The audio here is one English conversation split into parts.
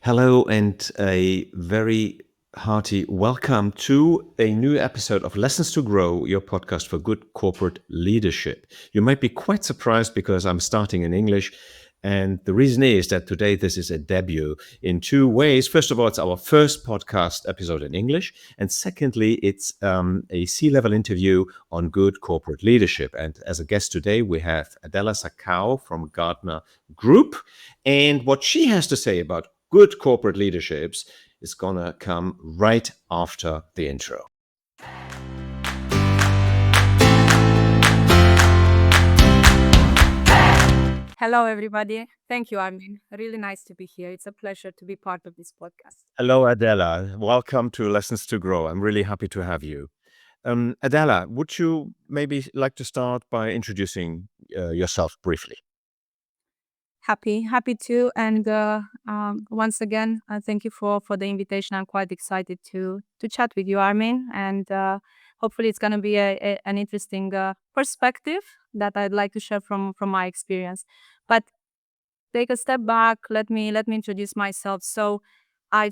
Hello, and a very hearty welcome to a new episode of Lessons to Grow, your podcast for good corporate leadership. You might be quite surprised because I'm starting in English. And the reason is that today this is a debut in two ways. First of all, it's our first podcast episode in English. And secondly, it's a C-level interview on good corporate leadership. And as a guest today, we have Adela Sascau from Gartner Group. And what she has to say about good corporate leaderships is going to come right after the intro. Hello, everybody. Thank you, Armin. Really nice to be here. It's a pleasure to be part of this podcast. Hello, Adela. Welcome to Lessons to Grow. I'm really happy to have you. Adela, would you maybe like to start by introducing yourself briefly? Happy to. And once again, thank you for the invitation. I'm quite excited to chat with you, Armin. And hopefully, it's going to be an interesting perspective that I'd like to share from my experience. But take a step back. Let me introduce myself. So, I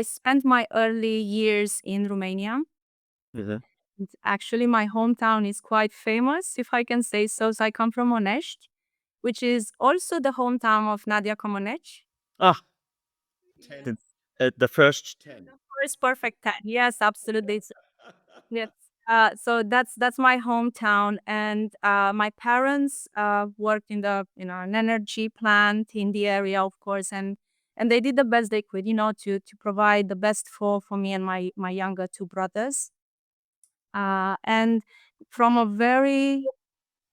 spent my early years in Romania. Mhm. Actually, my hometown is quite famous, if I can say so. So I come from Onești, which is also the hometown of Nadia Comaneci. Ah, the, the first 10. First perfect 10. Yes, absolutely. Yes. So that's my hometown, and my parents worked in an energy plant in the area, of course, and they did the best they could, to provide the best for me and my younger two brothers. And from a very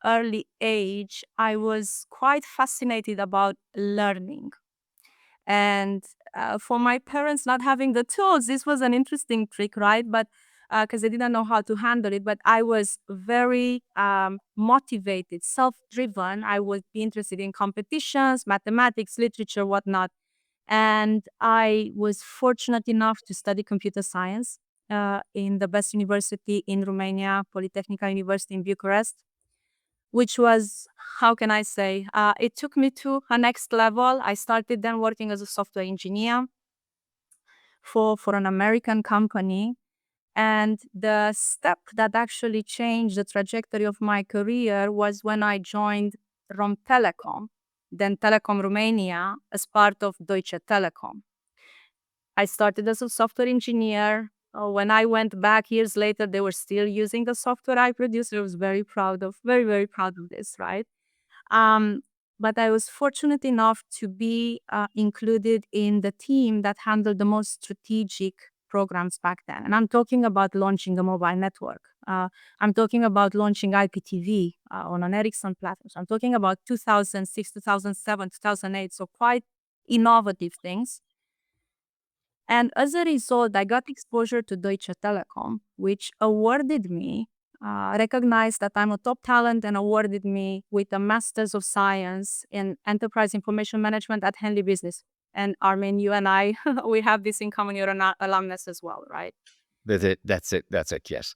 early age, I was quite fascinated about learning. And for my parents not having the tools, this was an interesting trick, right? But because they didn't know how to handle it, but I was very motivated, self-driven. I would be interested in competitions, mathematics, literature, whatnot. And I was fortunate enough to study computer science in the best university in Romania, Polytechnica University in Bucharest, which was, how can I say, it took me to a next level. I started then working as a software engineer for an American company. And the step that actually changed the trajectory of my career was when I joined Romtelecom, then Telecom Romania, as part of Deutsche Telekom. I started as a software engineer. When I went back years later, they were still using the software I produced. I was very proud of, very proud of this, right? Um, but I was fortunate enough to be included in the team that handled the most strategic programs back then. And I'm talking about launching a mobile network. I'm talking about launching IPTV on an Ericsson platform. So I'm talking about 2006, 2007, 2008. So quite innovative things. And as a result, I got exposure to Deutsche Telekom, which awarded me, recognized that I'm a top talent and awarded me with a Master's of Science in Enterprise Information Management at Henley Business. And Armin, you and I, we have this in common. You're an alumnus as well, right? That's it. That's it. That's it. Yes.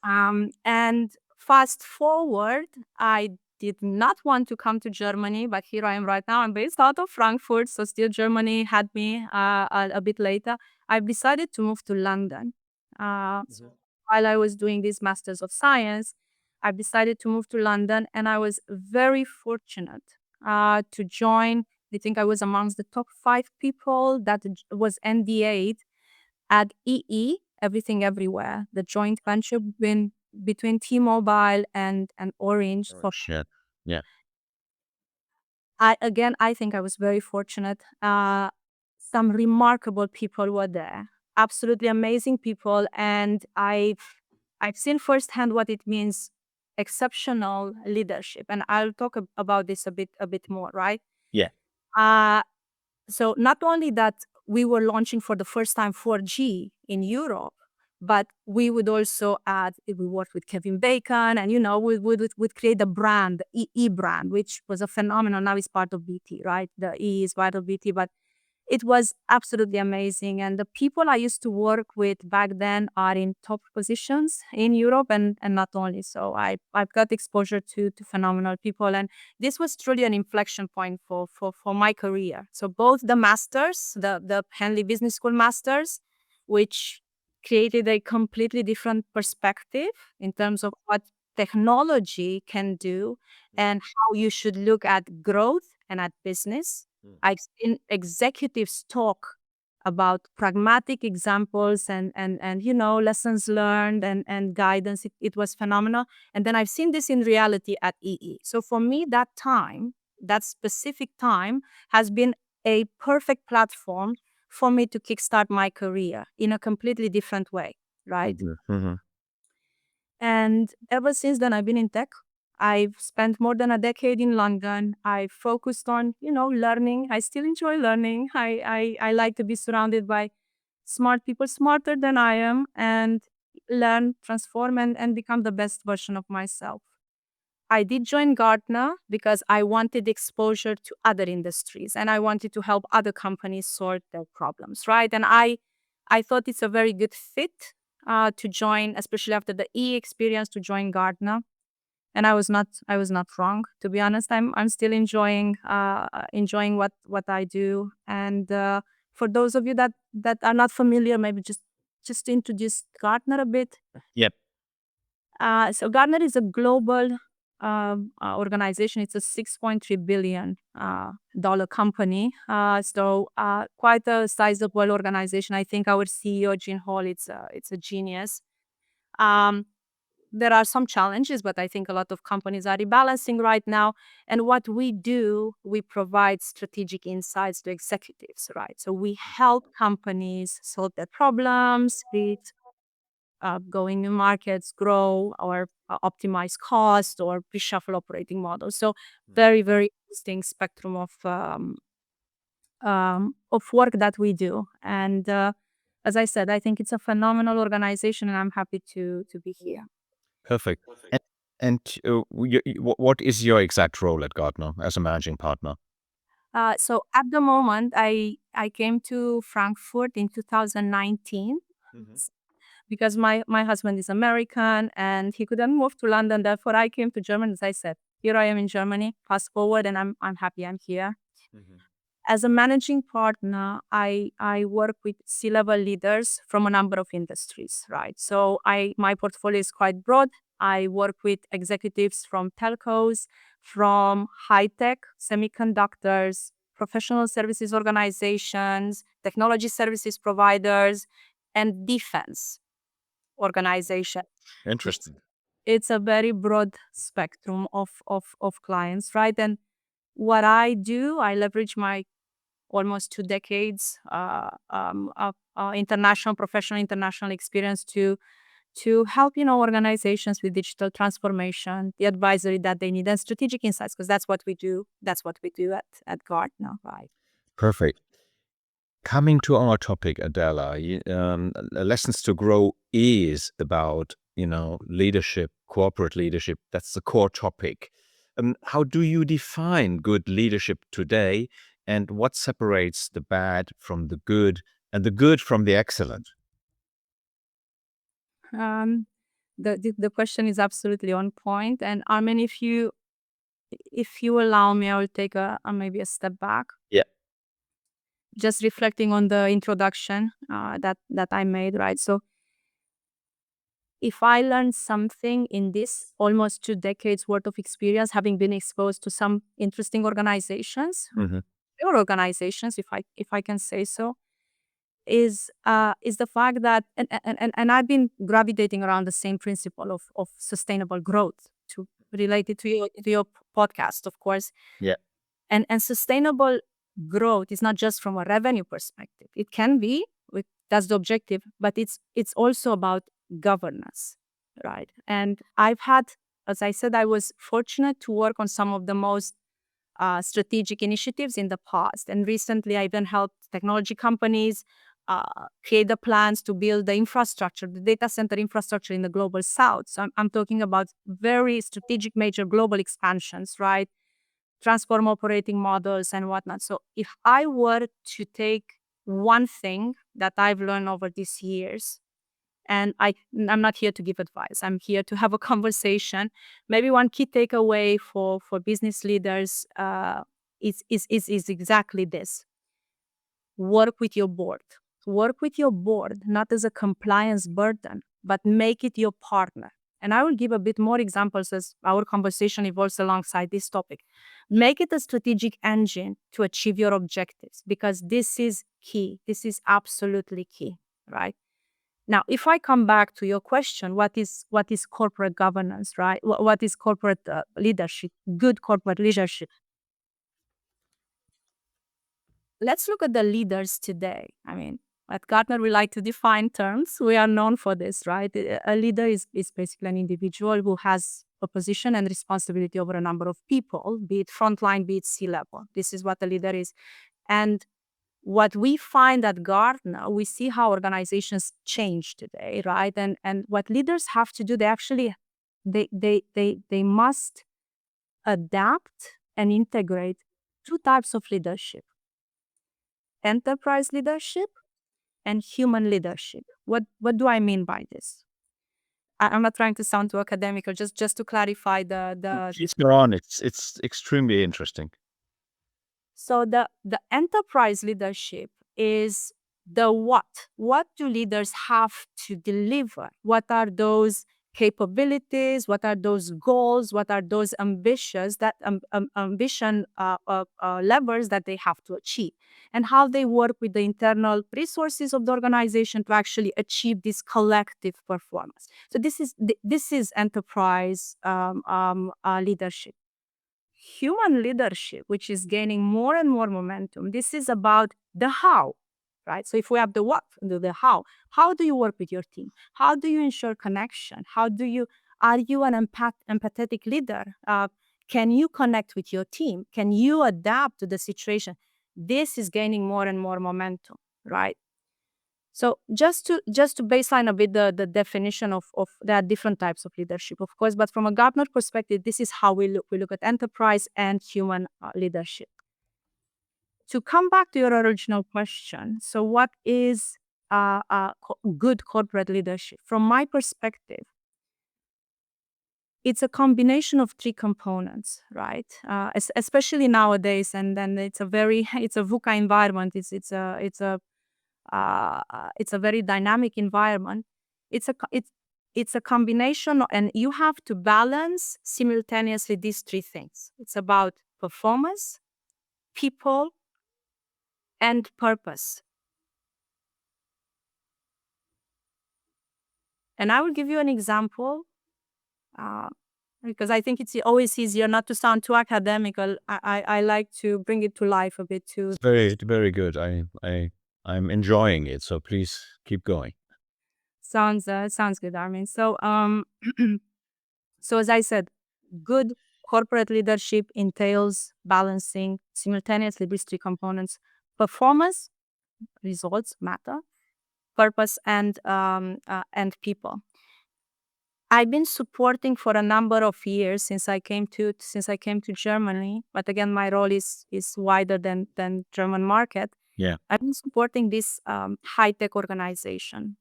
And fast forward, I did not want to come to Germany, but here I am right now. I'm based out of Frankfurt, so still Germany had me a bit later. I've decided to move to London. So while I was doing this Masters of Science, I've decided to move to London, and I was very fortunate to join. I think I was amongst the top 5 people that was NDA'd at Everything Everywhere, the joint venture between T-Mobile and Orange. Oh, For shit. Yeah. I think I was very fortunate. Some remarkable people were there, absolutely amazing people, and I've seen firsthand what it means, exceptional leadership, and I'll talk about this a bit more, right? Yeah. Uh, So not only that we were launching for the first time 4G in Europe, but we would also add, we worked with Kevin Bacon, and we would create the brand, the EE brand, which was a phenomenon. Now it's part of BT, right? The E is part of BT, but It was absolutely amazing. And the people I used to work with back then are in top positions in Europe and not only. So I've got exposure to phenomenal people. And this was truly an inflection point for my career. So both the masters, the Henley Business School masters, which created a completely different perspective in terms of what technology can do and how you should look at growth and at business. I've seen executives talk about pragmatic examples and lessons learned and guidance. It was phenomenal. And then I've seen this in reality at EE. So for me, that specific time has been a perfect platform for me to kickstart my career in a completely different way, right? Mm-hmm. And ever since then, I've been in tech. I've spent more than a decade in London. I focused on, learning. I still enjoy learning. I like to be surrounded by smart people, smarter than I am, and learn, transform, and become the best version of myself. I did join Gartner because I wanted exposure to other industries and I wanted to help other companies sort their problems, right? And I thought it's a very good fit to join, especially after the E experience, to join Gartner. And I was not wrong, to be honest. I'm still enjoying what I do. And for those of you that are not familiar, maybe just to introduce Gartner a bit. Yep. So Gartner is a global organization. It's a $6.3 billion dollar company. So quite a sizable organization. I think our CEO, Gene Hall, it's a genius. Um, there are some challenges, but I think a lot of companies are rebalancing right now. And what we do, we provide strategic insights to executives, right? So we help companies solve their problems, going new markets, grow or optimize cost or reshuffle operating models. So very, very interesting spectrum of work that we do. And as I said, I think it's a phenomenal organization, and I'm happy to be here. Perfect. And what is your exact role at Gartner as a managing partner? So at the moment, I came to Frankfurt in 2019 because my husband is American and he couldn't move to London. Therefore, I came to Germany. As I said, here I am in Germany. Fast forward, and I'm happy I'm here. As a managing partner, I work with C-level leaders from a number of industries, right? So my portfolio is quite broad. I work with executives from telcos, from high-tech, semiconductors, professional services organizations, technology services providers, and defense organizations. Interesting. It's a very broad spectrum of clients, right? And what I do, I leverage my almost 2 decades of professional international experience to help organizations with digital transformation, the advisory that they need, and strategic insights, because that's what we do. That's what we do at Gartner, right? Perfect. Coming to our topic, Adela, Lessons to Grow is about, leadership, corporate leadership. That's the core topic. How do you define good leadership today, and what separates the bad from the good and the good from the excellent? Um, the question is absolutely on point, and Armin, if you allow me, I will take maybe a step back, Yeah. just reflecting on the introduction that I made, right? So if I learned something in this almost 2 decades worth of experience, having been exposed to some interesting organizations, Hmm. or organizations, if I can say so, is the fact that and I've been gravitating around the same principle of sustainable growth to relate it to your podcast, of course. Yeah. And sustainable growth is not just from a revenue perspective. It can be, that's the objective, but it's also about governance, right? And I've had, as I said, I was fortunate to work on some of the most strategic initiatives in the past. And recently, I even helped technology companies create the plans to build the infrastructure, the data center infrastructure in the global south. So I'm talking about very strategic, major global expansions, right? transform operating models and whatnot. So if I were to take one thing that I've learned over these years, and I'm not here to give advice, I'm here to have a conversation. Maybe one key takeaway for business leaders is exactly this: work with your board. Work with your board, not as a compliance burden, but make it your partner. And I will give a bit more examples as our conversation evolves alongside this topic. Make it a strategic engine to achieve your objectives, because this is key. This is absolutely key, right? Now, if I come back to your question, what is corporate governance, right? What is corporate leadership? Good corporate leadership. Let's look at the leaders today. I mean, at Gartner, we like to define terms. We are known for this, right? A leader is basically an individual who has a position and responsibility over a number of people, be it frontline, be it C-level. This is what a leader is. And what we find at Gartner, we see how organizations change today, right? And what leaders have to do, they must adapt and integrate two types of leadership: enterprise leadership and human leadership. What do I mean by this? I'm not trying to sound too academic, or just to clarify the Please go on. It's extremely interesting. So the enterprise leadership is the what. What do leaders have to deliver? What are those capabilities? What are those goals? What are those ambitions that ambition levers that they have to achieve? And how they work with the internal resources of the organization to actually achieve this collective performance. So this is enterprise leadership. Human leadership, which is gaining more and more momentum, this is about the how, right? So if we have the what and the how do you work with your team? How do you ensure connection? Are you an empathetic leader? Can you connect with your team? Can you adapt to the situation? This is gaining more and more momentum, right? So just to baseline a bit the definition of there are different types of leadership, of course, but from a Gartner perspective, this is how we look at enterprise and human leadership. To come back to your original question, so what is good corporate leadership? From my perspective, it's a combination of three components, right? Especially nowadays, and then it's a VUCA environment. It's a very dynamic environment. It's a combination, and you have to balance simultaneously these three things. It's about performance, people, and purpose. And I will give you an example, because I think it's always easier not to sound too academical. I like to bring it to life a bit too. It's very good. I'm enjoying it. So please keep going. Sounds good, Armin. So so as I said, good corporate leadership entails balancing simultaneously these three components: performance, results matter; purpose, and people. I've been supporting for a number of years since I came to Germany. But again, my role is wider than German market. Yeah. I've been supporting this high tech organization,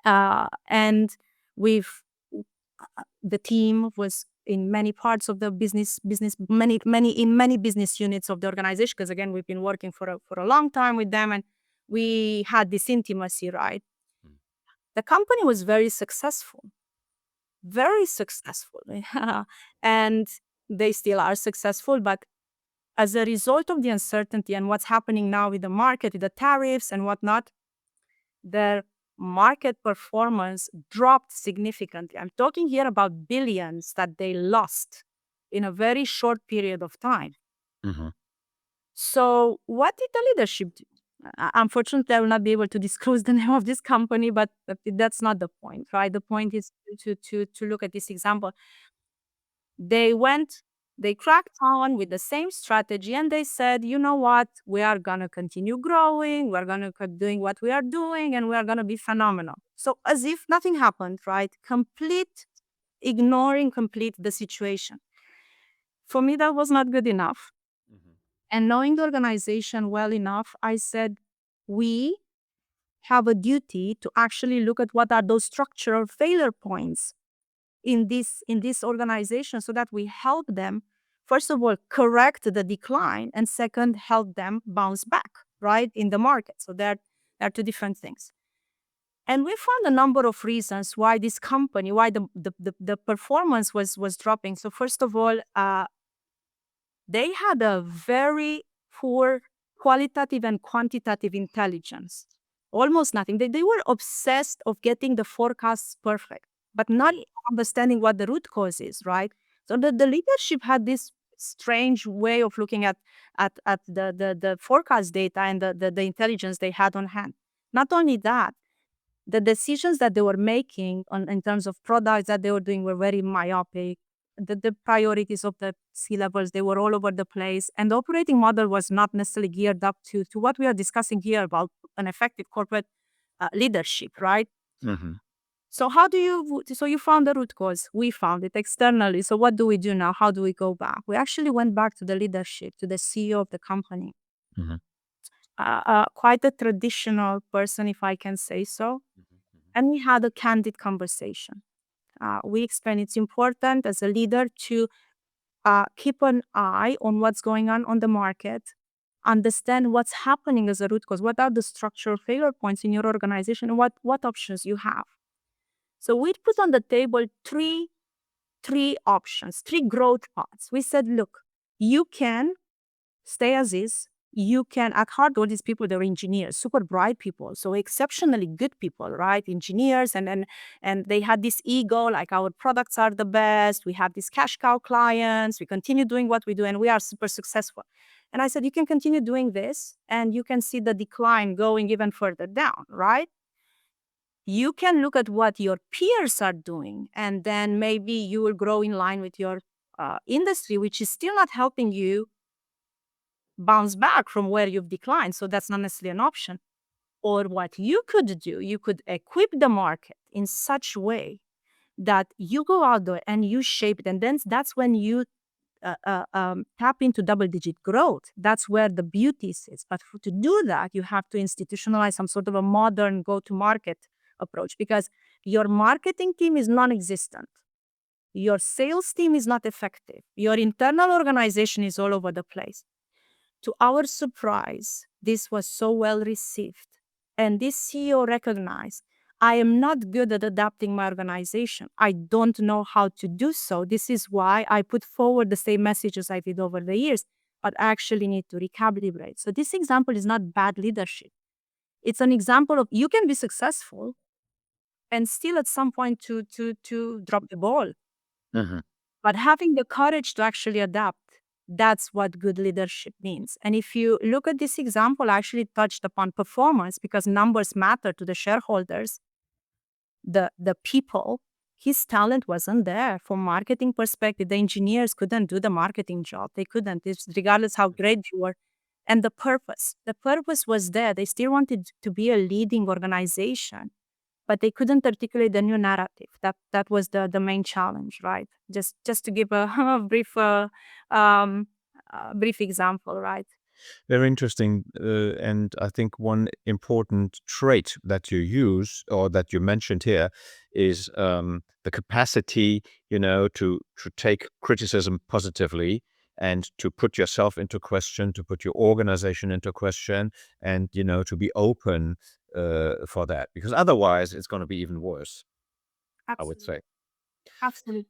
and we've the team was in many parts of the business many business units of the organization, because again, we've been working for a long time with them, and we had this intimacy, right? The company was very successful, and they still are successful. But as a result of the uncertainty and what's happening now with the market, with the tariffs and whatnot, their market performance dropped significantly. I'm talking here about billions that they lost in a very short period of time. Mm-hmm. So what did the leadership do? Unfortunately, I will not be able to disclose the name of this company, but that's not the point, right? The point is to look at this example. They cracked on with the same strategy, and they said, you know what, we are going to continue growing, we're going to keep doing what we are doing, and we are going to be phenomenal. So as if nothing happened, right? Ignoring the situation. For me, that was not good enough. Mhm. And knowing the organization well enough, I said, we have a duty to actually look at what are those structural failure points in this organization so that we help them, first of all, correct the decline, and second, help them bounce back, right, in the market. So they're two different things. And we found a number of reasons why this company, why the performance was dropping. So first of all, they had a very poor qualitative and quantitative intelligence. Almost nothing. They were obsessed of getting the forecasts perfect, but not understanding what the root cause is, right? So the leadership had this strange way of looking at the forecast data and the intelligence they had on hand. Not only that, the decisions that they were making in terms of products that they were doing were very myopic. The priorities of the C-levels, they were all over the place. And the operating model was not necessarily geared up to what we are discussing here about an effective corporate leadership, right? Mhm. So so you found the root cause. We found it externally. So what do we do now? How do we go back? We actually went back to the leadership, to the CEO of the company, Mhm. quite a traditional person, if I can say so. Mhm. Mhm. And we had a candid conversation. We explained it's important as a leader to keep an eye on what's going on the market, understand what's happening as a root cause, what are the structural failure points in your organization, and what options you have. So we put on the table three options, three growth paths. We said, look, you can stay as is. You can, at heart, all these people, they're engineers, super bright people, so exceptionally good people, right? Engineers, and they had this ego, like our products are the best. We have these cash cow clients. We continue doing what we do, and we are super successful. And I said, you can continue doing this, and you can see the decline going even further down, right? You can look at what your peers are doing, and then maybe you will grow in line with your industry, which is still not helping you bounce back from where you've declined. So that's not necessarily an option. Or what you could do, you could equip the market in such a way that you go out there and you shape it. And then that's when you tap into double digit growth. That's where the beauty sits. But to do that, you have to institutionalize some sort of a modern go to market approach, because your marketing team is non existent. Your sales team is not effective. Your internal organization is all over the place. To our surprise, this was so well received. And this CEO recognized, I am not good at adapting my organization. I don't know how to do so. This is why I put forward the same messages I did over the years, but I actually need to recalibrate. So this example is not bad leadership. It's an example of you can be successful and still at some point to drop the ball. Mhm. But having the courage to actually adapt, that's what good leadership means. And if you look at this example, I actually touched upon performance because numbers matter to the shareholders, the people. His talent wasn't there from marketing perspective. The engineers couldn't do the marketing job. They couldn't, regardless how great you were. And the purpose was there. They still wanted to be a leading organization, but they couldn't articulate the new narrative. That was the main challenge, right? Just to give a, um, brief example, right? Very interesting. And I think one important trait that you use or that you mentioned here is the capacity, to take criticism positively and to put yourself into question, to put your organization into question, and, to be open for that. Because otherwise, it's going to be even worse, I would Absolutely, say. absolutely.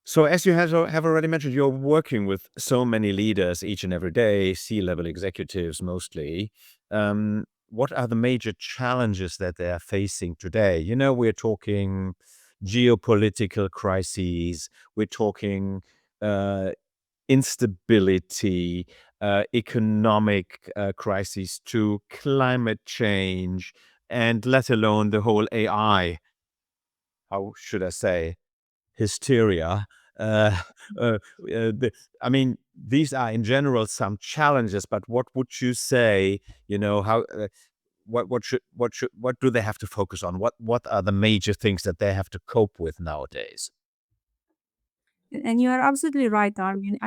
So, as you have already mentioned, you're working with so many leaders each and every day, C-level executives mostly. What are the major challenges that they are facing today? We're talking geopolitical crises, we're talking uh, instability, economic crises, to climate change, and let alone the whole AI, how should I say, hysteria. Uh, uh, I mean, these are in general some challenges, but what would you say? How what do they have to focus on? What are the major things that they have to cope with nowadays? And you are absolutely right, Armin.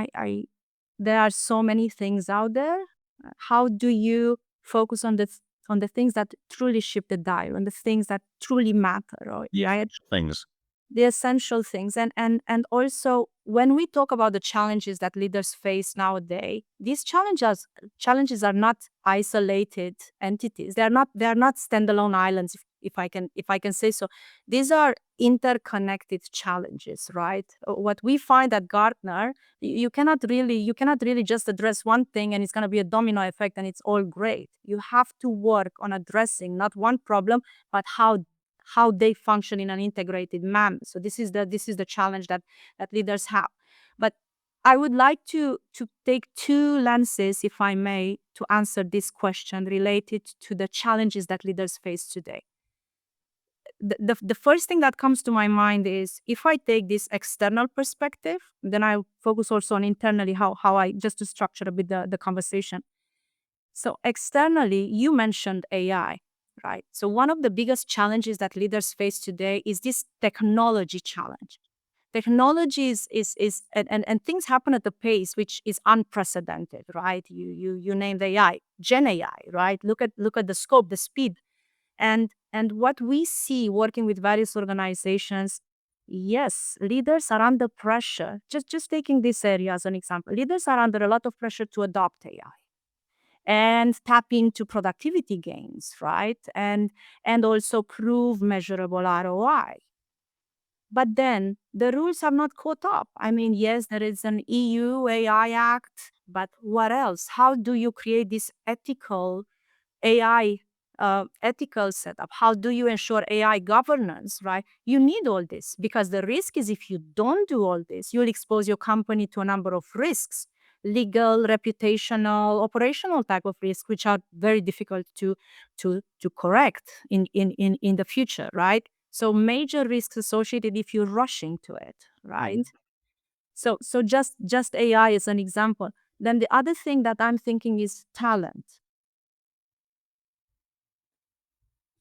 There are so many things out there. How do you focus on the things that truly shift the dial, on the things that truly matter, The right? essential things. The essential things. And also, when we talk about the challenges that leaders face nowadays, these challenges are not isolated entities. They are not standalone islands, if I can say so. These are interconnected challenges, right? What we find at Gartner, you cannot really just address one thing and it's going to be a domino effect and it's all great. You have to work on addressing not one problem, but how they function in an integrated manner. So this is the challenge that leaders have. But I would like to take two lenses, if I may, to answer this question related to the challenges that leaders face today. The first thing that comes to my mind is, if I take this external perspective, then I focus also on internally, how I just to structure a bit the conversation. So externally, you mentioned AI, right? So one of the biggest challenges that leaders face today is this technology challenge. Technology and things happen at a pace which is unprecedented, right? You named AI, Gen AI, right? Look at the scope, the speed. And what we see working with various organizations, yes, leaders are under pressure. Just taking this area as an example, leaders are under a lot of pressure to adopt AI and tap into productivity gains, right? And also prove measurable ROI. But then the rules have not caught up. I mean, yes, there is an EU AI Act, but what else? How do you create this ethical AI ethical setup? How do you ensure AI governance, right? You need all this, because the risk is, if you don't do all this, you'll expose your company to a number of risks, legal, reputational, operational type of risks, which are very difficult to correct in the future, right? So major risks associated if you're rushing to it, right? So just AI is an example. Then the other thing that I'm thinking is talent.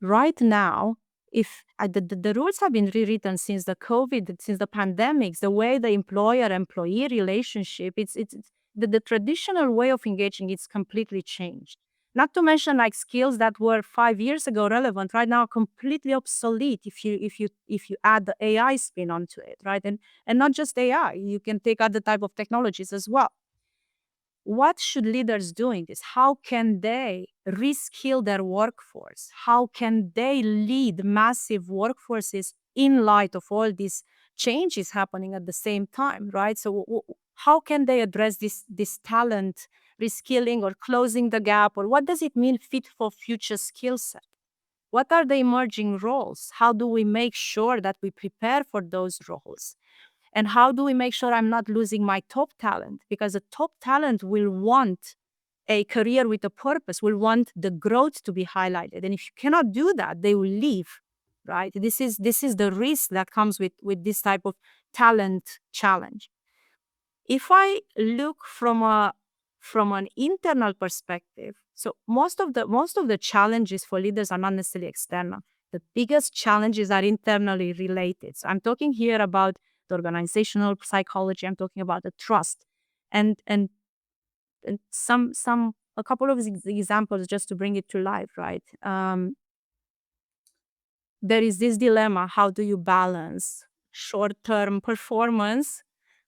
Right now, if the rules have been rewritten since the COVID, since the pandemics, the way the employer-employee relationship, the traditional way of engaging, it's completely changed. Not to mention, like, skills that were 5 years ago relevant right now are completely obsolete if you add the AI spin onto it, right? And not just AI, you can take other type of technologies as well. What should leaders do in this? How can they reskill their workforce? How can they lead massive workforces in light of all these changes happening at the same time, right? So how can they address this talent reskilling or closing the gap? Or what does it mean fit for future skill set? What are the emerging roles? How do we make sure that we prepare for those roles? And how do we make sure I'm not losing my top talent? Because a top talent will want a career with a purpose, will want the growth to be highlighted. And if you cannot do that, they will leave, right? This is the risk that comes with this type of talent challenge. If I look from an internal perspective, so most of the challenges for leaders are not necessarily external. The biggest challenges are internally related. So I'm talking here about the organizational psychology. I'm talking about the trust, and some a couple of examples just to bring it to life, right? There is this dilemma: how do you balance short-term performance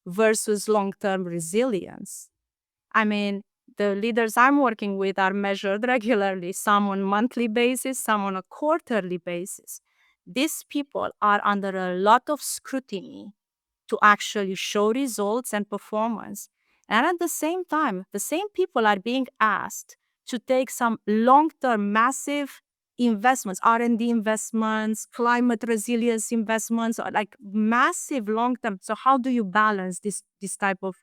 versus long-term resilience? I mean, the leaders I'm working with are measured regularly, some on monthly basis, some on a quarterly basis. These people are under a lot of scrutiny to actually show results and performance. And at the same time, the same people are being asked to take some long-term massive investments, R&D investments, climate resilience investments, or like massive long-term. So how do you balance this type of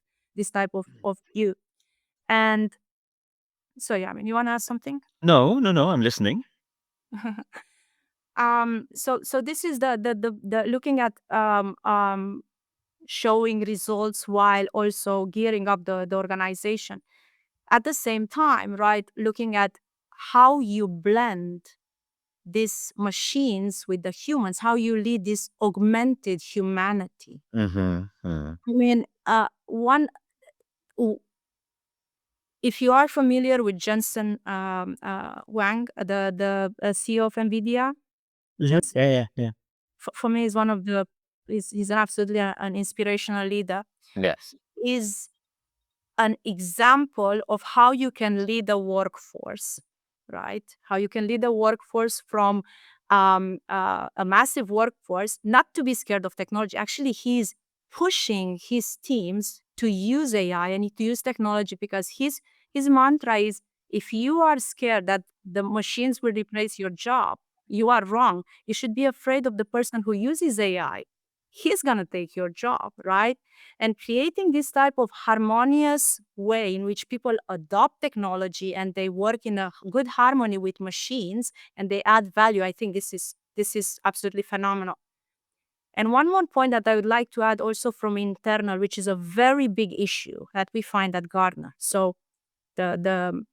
view? And so, yeah, I mean, you want to ask something? No, I'm listening. So this is the looking at showing results while also gearing up the organization. At the same time, right, looking at how you blend these machines with the humans, how you lead this augmented humanity. I mean, if you are familiar with Jensen Huang, the CEO of NVIDIA, Yeah. for me is one of the, he's an absolutely an inspirational leader. Yes. Is an example of how you can lead a workforce, right? How you can lead a workforce from a massive workforce, not to be scared of technology. Actually, he's pushing his teams to use AI and to use technology, because his mantra is, if you are scared that the machines will replace your job, you are wrong. You should be afraid of the person who uses AI. He's going to take your job, right? And creating this type of harmonious way in which people adopt technology and they work in a good harmony with machines and they add value, I think this is absolutely phenomenal. And one more point that I would like to add also from internal, which is a very big issue that we find at Gartner. So the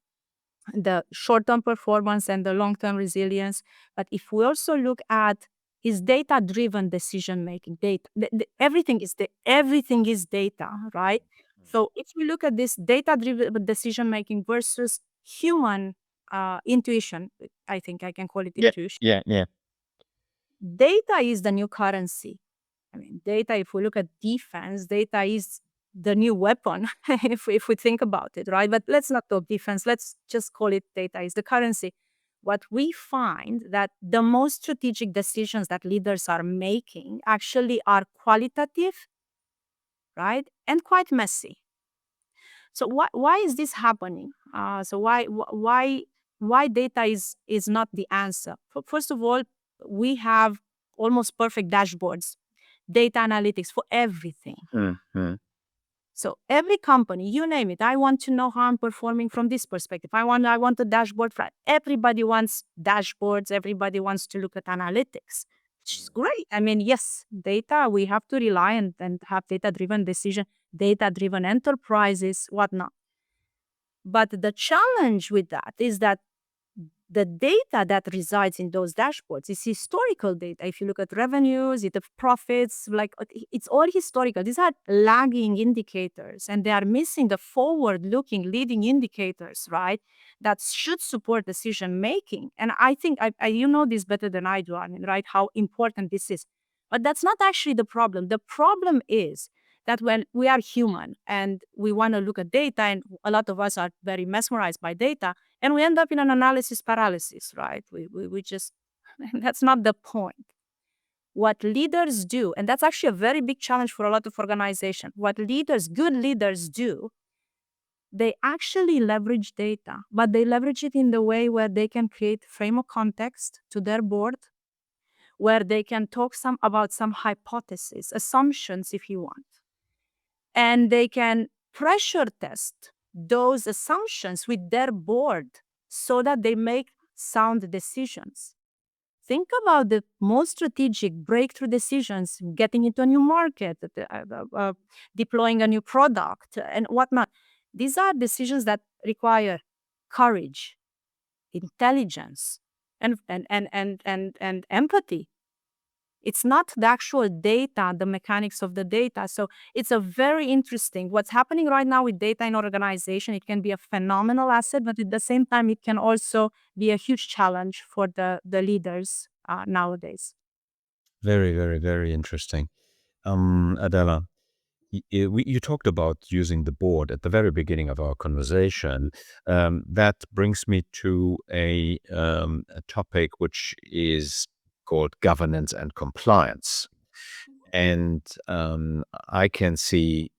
short-term performance and the long-term resilience. But if we also look at is data-driven decision-making, everything is data, right? So if we look at this data-driven decision-making versus human intuition, I think I can call it intuition. Yeah. Data is the new currency. I mean, data, if we look at defense, data is the new weapon, if we think about it, right? But let's not talk defense. Let's just call it data is the currency. What we find that the most strategic decisions that leaders are making actually are qualitative, right? And quite messy. So why is this happening? So why data is not the answer? First of all, we have almost perfect dashboards, data analytics for everything. So every company, you name it, I want to know how I'm performing from this perspective. I want a dashboard for everybody wants dashboards. Everybody wants to look at analytics, which is great. I mean, yes, data, we have to rely and have data-driven decision, data-driven enterprises, whatnot. But the challenge with that is that the data that resides in those dashboards is historical data. If you look at revenues, the profits, like it's all historical. These are lagging indicators, and they are missing the forward-looking leading indicators, right? That should support decision making. And I think you know this better than I do, Armin, right? How important this is. But that's not actually the problem. The problem is that when we are human and we want to look at data, and a lot of us are very mesmerized by data, and we end up in an analysis paralysis, right? We just, that's not the point. What leaders do, and that's actually a very big challenge for a lot of organizations, what good leaders do, they actually leverage data, but they leverage it in the way where they can create frame of context to their board, where they can talk about some hypotheses, assumptions, if you want. And they can pressure test those assumptions with their board so that they make sound decisions. Think about the most strategic breakthrough decisions, getting into a new market, deploying a new product, and whatnot. These are decisions that require courage, intelligence, and empathy. It's not the actual data, the mechanics of the data. So it's a very interesting, what's happening right now with data in organization. It can be a phenomenal asset, but at the same time, it can also be a huge challenge for the leaders nowadays. Very, very, very interesting. Adela, you talked about using the board at the very beginning of our conversation. That brings me to a topic which is called governance and compliance. And I can see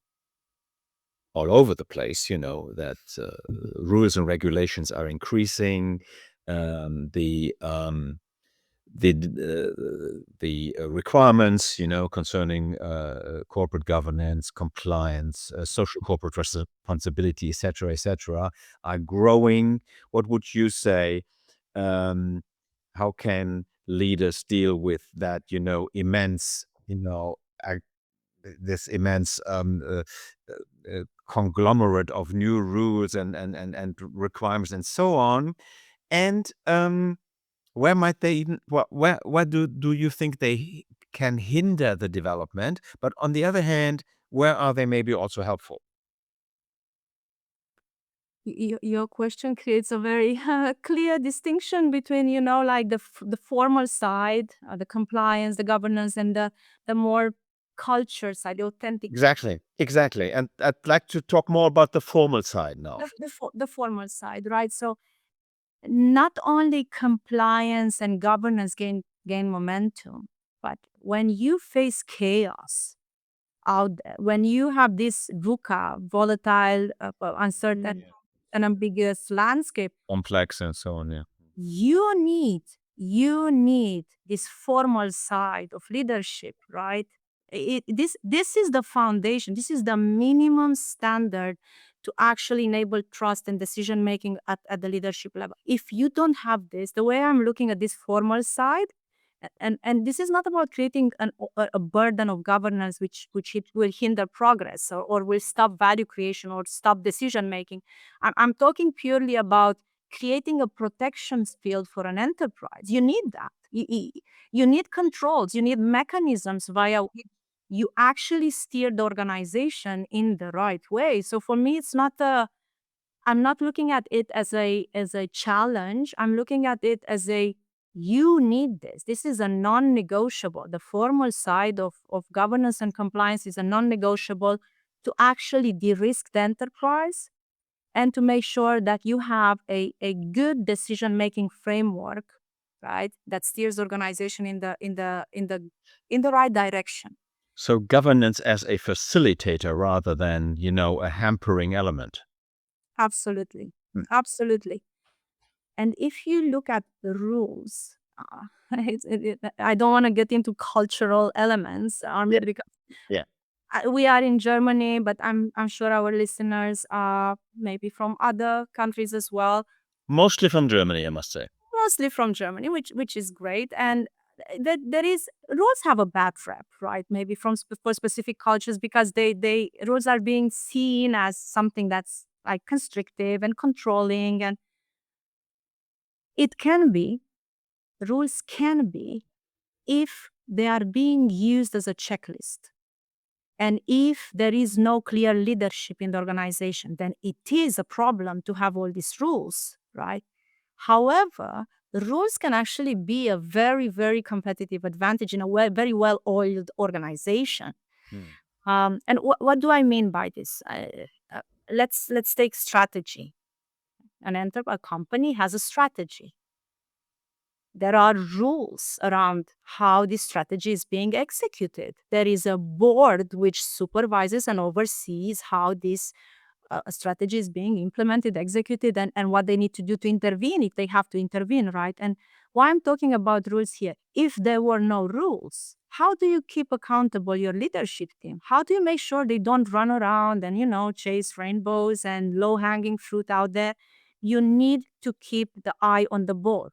all over the place, that rules and regulations are increasing. The requirements, concerning corporate governance, compliance, social corporate responsibility, et cetera, are growing. What would you say? How can leaders deal with that? Immense, this immense conglomerate of new rules and requirements and so on. And Where might they even, where do you think they can hinder the development? But on the other hand, where are they maybe also helpful? Your question creates a very clear distinction between, like the formal side, the compliance, the governance, and the more culture side, the authentic. Exactly. And I'd like to talk more about the formal side now. The formal side, right? So not only compliance and governance gain momentum, but when you face chaos out there, when you have this VUCA, volatile, uncertain, and ambiguous landscape, Complex and so on, yeah. you need this formal side of leadership, right? This is the foundation. This is the minimum standard to actually enable trust and decision making at the leadership level. If you don't have this, the way I'm looking at this formal side, and this is not about creating a burden of governance which it will hinder progress or will stop value creation or stop decision making. I'm talking purely about creating a protection field for an enterprise. You need that. You need controls. You need mechanisms via which you actually steer the organization in the right way. So for me, it's not a. I'm not looking at it as a challenge. I'm looking at it as a you need this. This is a non-negotiable. The formal side of governance and compliance is a non-negotiable to actually de-risk the enterprise and to make sure that you have a good decision-making framework, right, that steers the organization in the right direction. So governance as a facilitator rather than, a hampering element. Absolutely. Hmm. Absolutely. And if you look at the rules, I don't want to get into cultural elements, because Yeah. we are in Germany, but I'm sure our listeners are maybe from other countries as well. Mostly from Germany, I must say. Mostly from Germany, which is great. And there is rules have a bad rep, right? Maybe for specific cultures because they rules are being seen as something that's like constrictive and controlling, and it can be rules can be if they are being used as a checklist. And if there is no clear leadership in the organization, then it is a problem to have all these rules, right? However, the rules can actually be a very, very competitive advantage in a very well-oiled organization. And what do I mean by this? Let's take strategy. A company has a strategy. There are rules around how this strategy is being executed. There is a board which supervises and oversees how this strategy is being implemented, executed, and what they need to do to intervene if they have to intervene, right? And why I'm talking about rules here, if there were no rules, how do you keep accountable your leadership team? How do you make sure they don't run around and, chase rainbows and low-hanging fruit out there? You need to keep the eye on the ball.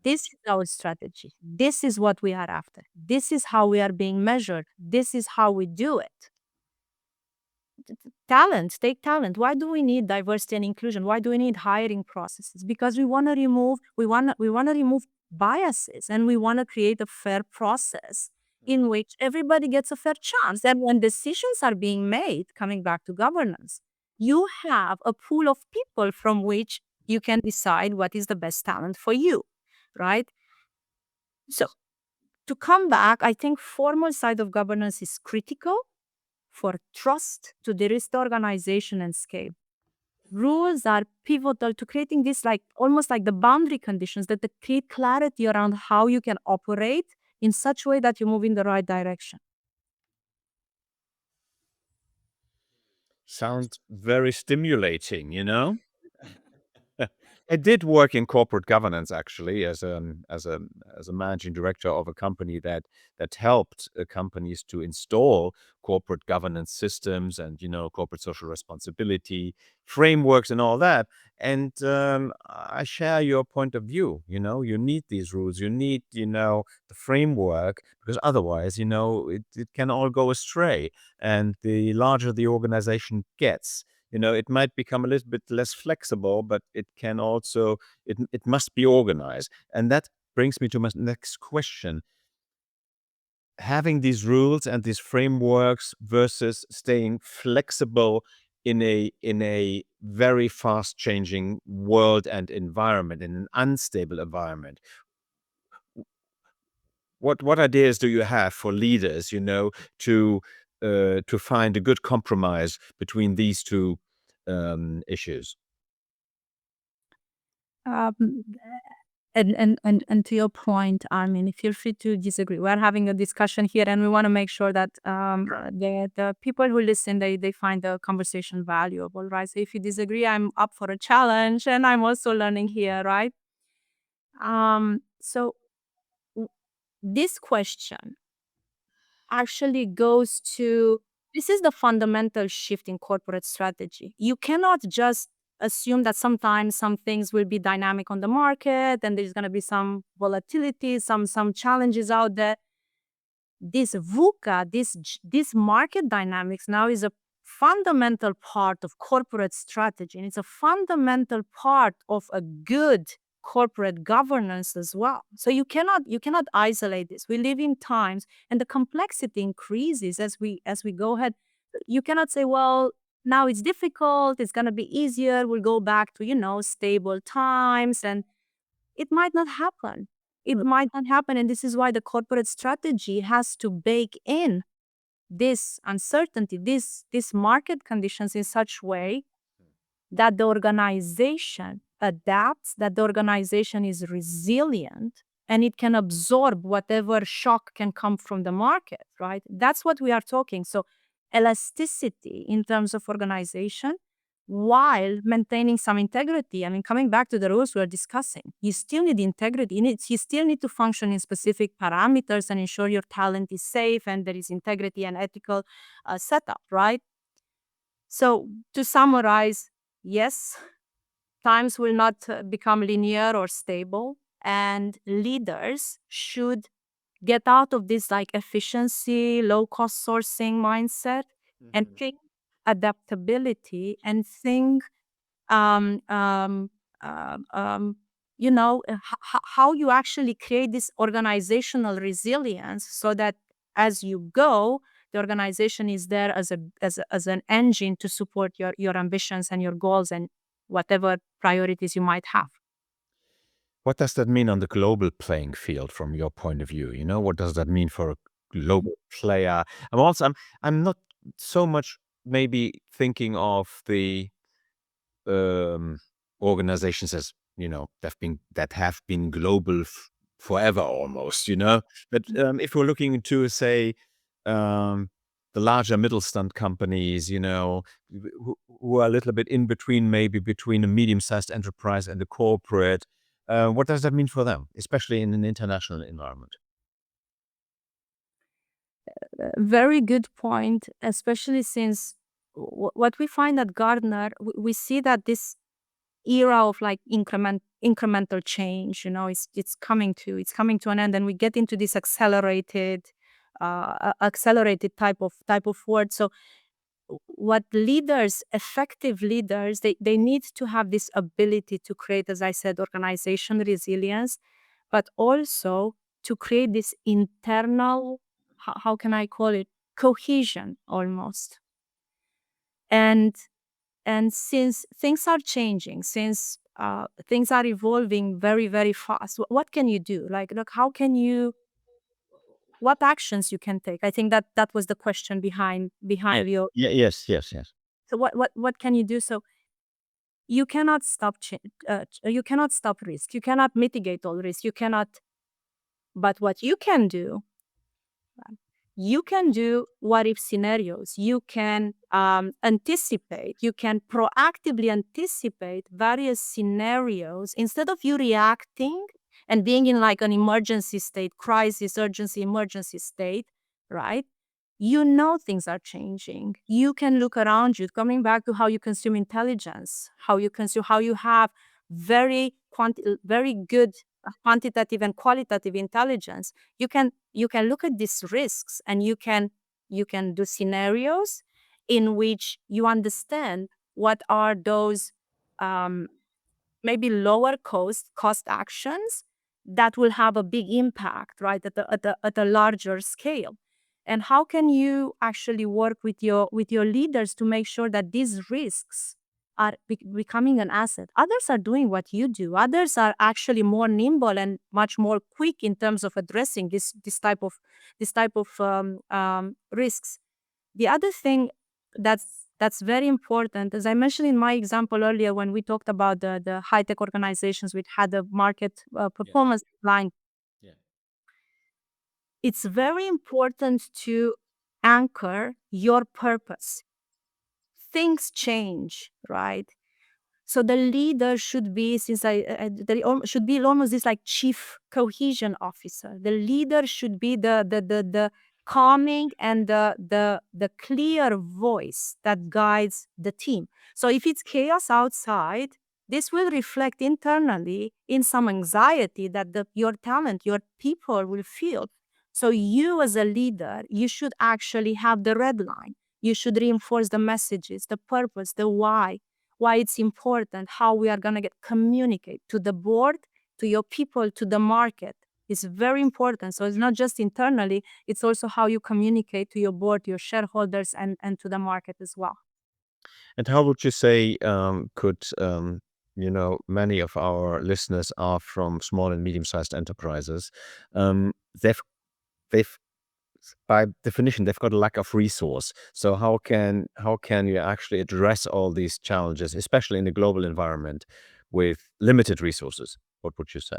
This is our strategy. This is what we are after. This is how we are being measured. This is how we do it. Talent, take talent. Why do we need diversity and inclusion? Why do we need hiring processes? Because we want to remove biases, and we want to create a fair process in which everybody gets a fair chance. And when decisions are being made, coming back to governance, you have a pool of people from which you can decide what is the best talent for you, right? So to come back, I think formal side of governance is critical for trust to de-risk the organization and scale. Rules are pivotal to creating this almost like the boundary conditions that create clarity around how you can operate in such a way that you move in the right direction. Sounds very stimulating, I did work in corporate governance actually as a managing director of a company that helped companies to install corporate governance systems and corporate social responsibility frameworks and all that. And I share your point of view. You need these rules. You need the framework, because otherwise it can all go astray. And the larger the organization gets, It might become a little bit less flexible, but it can also, it must be organized. And that brings me to my next question. Having these rules and these frameworks versus staying flexible in a very fast changing world and environment, in an unstable environment. What ideas do you have for leaders, to find a good compromise between these two issues? Um, and to your point, Armin, feel free to disagree. We're having a discussion here, and we want to make sure that the people who listen, they find the conversation valuable, right? So if you disagree, I'm up for a challenge, and I'm also learning here, right? So this question actually goes to, this is the fundamental shift in corporate strategy. You cannot just assume that sometimes some things will be dynamic on the market and there's going to be some volatility, some challenges out there. This VUCA, this market dynamics now is a fundamental part of corporate strategy, and it's a fundamental part of a good corporate governance as well. So you cannot isolate this. We live in times, and the complexity increases as we go ahead. You cannot say, well, now it's difficult, it's going to be easier, we'll go back to stable times, and it might not happen. It might not happen. And this is why the corporate strategy has to bake in this uncertainty, this market conditions in such way that the organization adapts, that the organization is resilient, and it can absorb whatever shock can come from the market, right? That's what we are talking. So elasticity in terms of organization, while maintaining some integrity. I mean, coming back to the rules we're discussing, you still need integrity. You still need to function in specific parameters and ensure your talent is safe and there is integrity and ethical setup, right? So to summarize, yes, times will not become linear or stable, and leaders should get out of this like efficiency, low cost sourcing mindset and think adaptability and think um, um, how you actually create this organizational resilience so that as you go, the organization is there as an engine to support your ambitions and your goals and whatever priorities you might have. What does that mean on the global playing field from your point of view? What does that mean for a global player? I'm not so much maybe thinking of the organizations as that have been global forever almost. But if we're looking into, say, the larger Mittelstand companies, who are a little bit in between, maybe between a medium-sized enterprise and a corporate, what does that mean for them, especially in an international environment? Very good point, especially since what we find at Gartner, we see that this era of like incremental change, it's coming to an end, and we get into this accelerated type of word. So what effective leaders, they need to have this ability to create, as I said, organization resilience, but also to create this internal, how can I call it, cohesion almost. And since things are changing, since things are evolving very, very fast, what can you do? Like, look, what actions you can take? I think that was the question behind your. Yes. So what can you do? So you cannot stop you cannot stop risk. You cannot mitigate all risk. You cannot. But what you can do what if scenarios. You can anticipate. You can proactively anticipate various scenarios instead of you reacting and being in like an emergency state, crisis, urgency, emergency state, right? Things are changing. You can look around you, coming back to how you consume intelligence, how you have very good quantitative and qualitative intelligence. You can look at these risks, and you can do scenarios in which you understand what are those maybe lower cost actions that will have a big impact, right, at a larger scale. And how can you actually work with your leaders to make sure that these risks are becoming an asset? Others are doing what you do. Others are actually more nimble and much more quick in terms of addressing this type of risks. The other thing that's very important, as I mentioned in my example earlier, when we talked about the high tech organizations which had a market performance line, Yeah. it's very important to anchor your purpose. Things change, right? So the leader should be, should be almost this like chief cohesion officer. The leader should be the calming and the clear voice that guides the team. So if it's chaos outside, this will reflect internally in some anxiety that your talent, your people will feel. So you as a leader, you should actually have the red line. You should reinforce the messages, the purpose, the why it's important, how we are going to communicate to the board, to your people, to the market. It's very important. So it's not just internally, it's also how you communicate to your board, your shareholders, and to the market as well. And how would you say could many of our listeners are from small and medium-sized enterprises. They've by definition they've got a lack of resource. So how can you actually address all these challenges, especially in a global environment with limited resources? What would you say?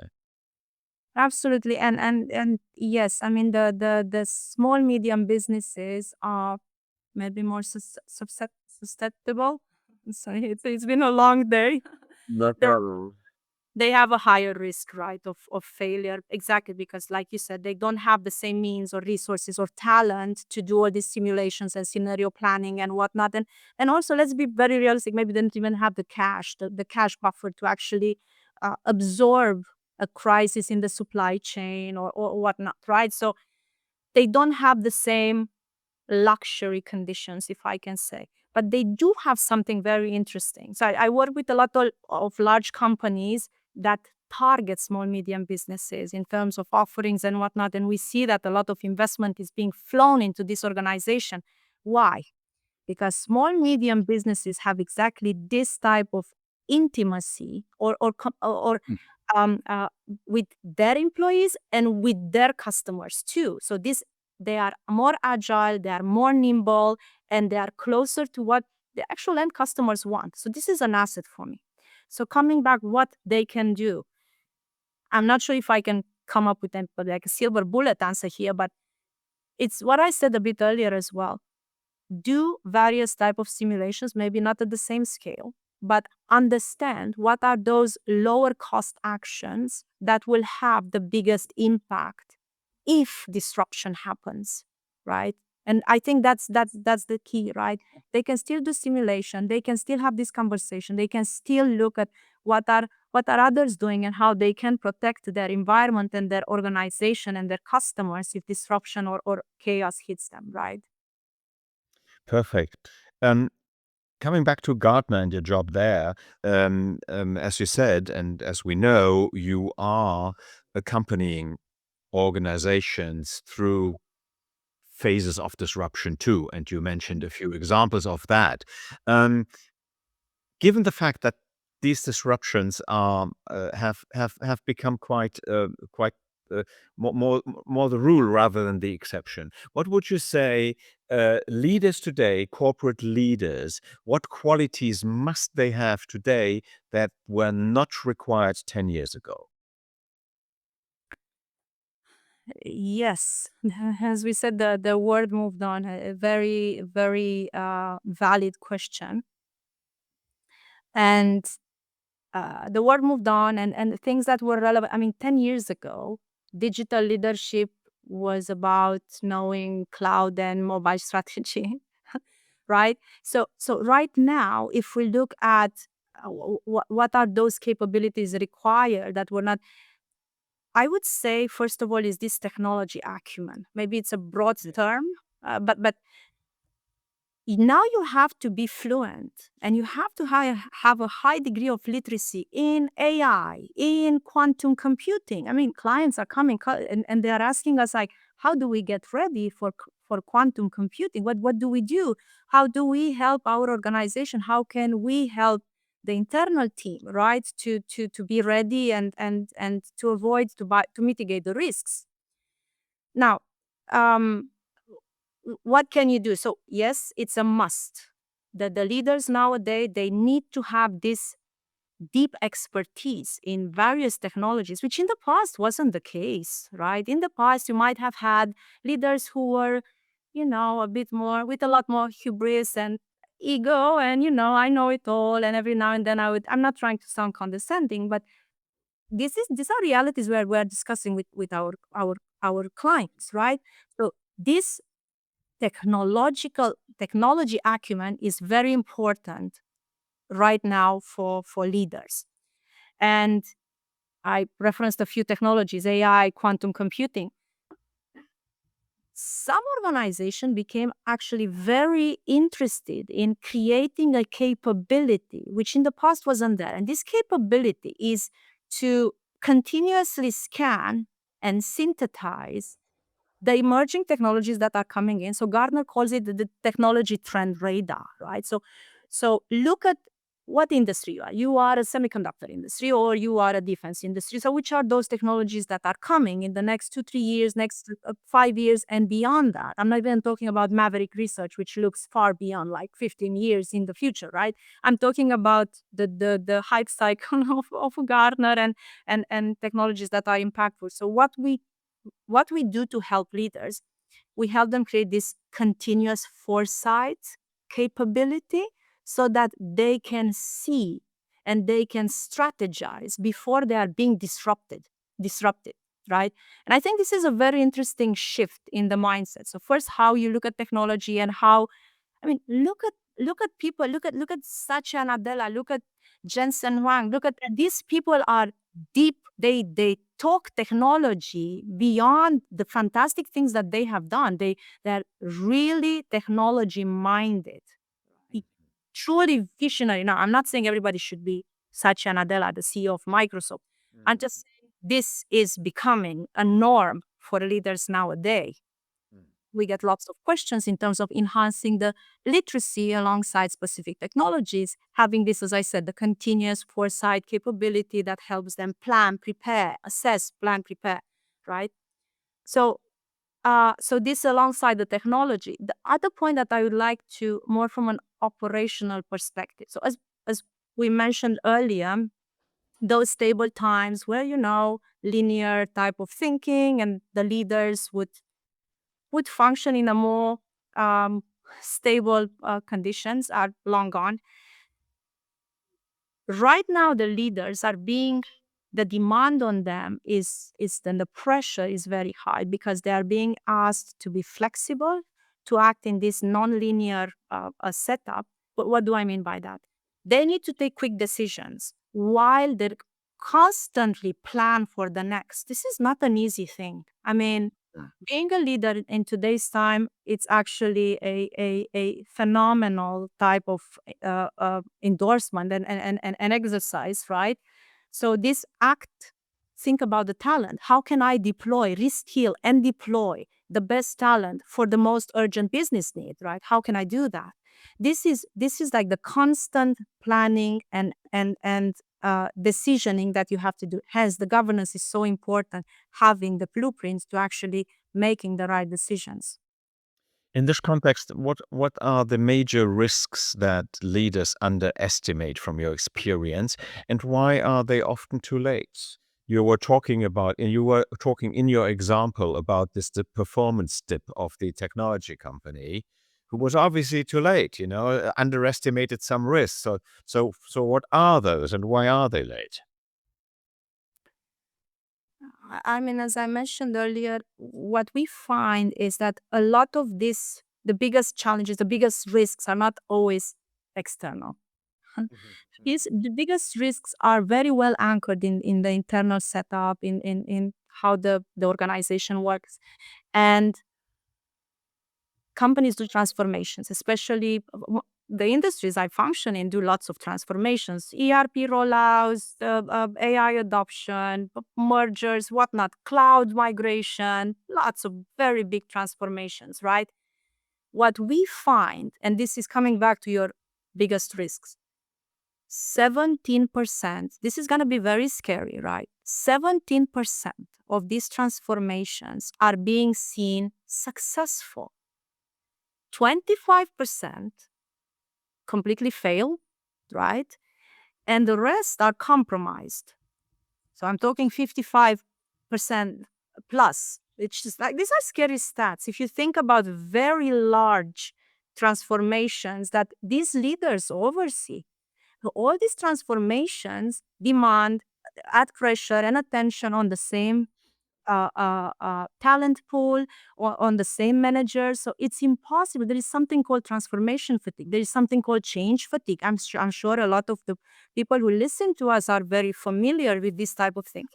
Absolutely. And yes, I mean the small medium businesses are maybe more susceptible. Sorry, it's been a long day. No They're problem. they have a higher risk, right, of failure. Exactly, because like you said, they don't have the same means or resources or talent to do all these simulations and scenario planning and whatnot. And also, let's be very realistic, maybe they don't even have the cash buffer to actually absorb a crisis in the supply chain or whatnot, right? So they don't have the same luxury conditions, if I can say. But they do have something very interesting. So I work with a lot of large companies that target small, medium businesses in terms of offerings and whatnot. And we see that a lot of investment is being flown into this organization. Why? Because small, medium businesses have exactly this type of intimacy or um, uh, with their employees and with their customers too. So they are more agile, they are more nimble, and they are closer to what the actual end customers want. So this is an asset for me. So coming back, what they can do, I'm not sure if I can come up with like a silver bullet answer here, but it's what I said a bit earlier as well. Do various type of simulations, maybe not at the same scale, but understand what are those lower cost actions that will have the biggest impact if disruption happens, right? And I think that's the key, right? They can still do simulation, they can still have this conversation, they can still look at what are others doing and how they can protect their environment and their organization and their customers if disruption or chaos hits them, right? Perfect. Coming back to Gartner and your job there, as you said, and as we know, you are accompanying organizations through phases of disruption too, and you mentioned a few examples of that. Um, Given the fact that these disruptions are have become quite uh, more the rule rather than the exception, what would you say leaders today, corporate leaders, what qualities must they have today that were not required 10 years ago? Yes, as we said, the world moved on. A very, very valid question. And the world moved on, and things that were relevant. I mean, 10 years ago, digital leadership was about knowing cloud and mobile strategy, right? So right now, if we look at what are those capabilities required that were not, I would say, first of all, is this technology acumen. Maybe it's a broad term, but now you have to be fluent and you have to have a high degree of literacy in AI, in quantum computing. I mean, clients are coming and they are asking us like, how do we get ready for quantum computing? What do we do? How do we help our organization? How can we help the internal team, right, to be ready and to avoid to mitigate the risks? Now, what can you do? So yes, it's a must that the leaders nowadays, they need to have this deep expertise in various technologies, which in the past wasn't the case, right? In the past, you might have had leaders who were, a bit more, with a lot more hubris and ego, and, I know it all. And every now and then I'm not trying to sound condescending, but these are realities where we're discussing with our clients, right? So this technology acumen is very important right now for leaders. And I referenced a few technologies, AI, quantum computing. Some organization became actually very interested in creating a capability, which in the past wasn't there. And this capability is to continuously scan and synthesize the emerging technologies that are coming in. So Gartner calls it the technology trend radar, right? So look at what industry you are. You are a semiconductor industry or you are a defense industry. So which are those technologies that are coming in the next 2-3 years, next 5 years and beyond that? I'm not even talking about maverick research, which looks far beyond like 15 years in the future, right? I'm talking about the hype cycle of Gartner and technologies that are impactful. So what we do to help leaders, we help them create this continuous foresight capability so that they can see and they can strategize before they are being disrupted, right? And I think this is a very interesting shift in the mindset. So first, how you look at technology and how, I mean, look at people, look at Satya and Adela, look at Jensen Huang, look at these people are deep, they talk technology beyond the fantastic things that they have done. They're really technology minded, truly visionary. Now, I'm not saying everybody should be Satya Nadella, the CEO of Microsoft. I'm just saying this is becoming a norm for leaders nowadays. We get lots of questions in terms of enhancing the literacy alongside specific technologies, having this, as I said, the continuous foresight capability that helps them plan, prepare, assess, plan, prepare, right? So, so this alongside the technology. The other point that I would like to, more from an operational perspective. So as we mentioned earlier, those stable times where, linear type of thinking and the leaders would function in a more stable conditions are long gone. Right now, the leaders are the demand on them is then the pressure is very high because they are being asked to be flexible, to act in this non-linear setup. But what do I mean by that? They need to take quick decisions while they constantly plan for the next. This is not an easy thing. I mean, being a leader in today's time, it's actually a phenomenal type of endorsement and exercise, right? So this act, think about the talent. How can I deploy, reskill and deploy the best talent for the most urgent business need, right? How can I do that? This is like the constant planning and decisioning that you have to do. Hence, the governance is so important, having the blueprints to actually making the right decisions. In this context, what are the major risks that leaders underestimate from your experience, and why are they often too late? You were talking in your example about the performance dip of the technology company, who was obviously too late. Underestimated some risks. So what are those, and why are they late? I mean, as I mentioned earlier, what we find is that a lot of this, the biggest challenges, the biggest risks are not always external. The biggest risks are very well anchored in the internal setup, in how the organization works. And companies do transformations, especially the industries I function in do lots of transformations, ERP rollouts, AI adoption, mergers, whatnot, cloud migration, lots of very big transformations, right? What we find, and this is coming back to your biggest risks, 17%, this is going to be very scary, right? 17% of these transformations are being seen successful. 25% completely fail, right? And the rest are compromised. So I'm talking 55% plus. It's just like, these are scary stats. If you think about very large transformations that these leaders oversee, all these transformations demand, add pressure and attention on the same talent pool or on the same manager. So it's impossible. There is something called transformation fatigue. There is something called change fatigue. I'm sure a lot of the people who listen to us are very familiar with this type of thing.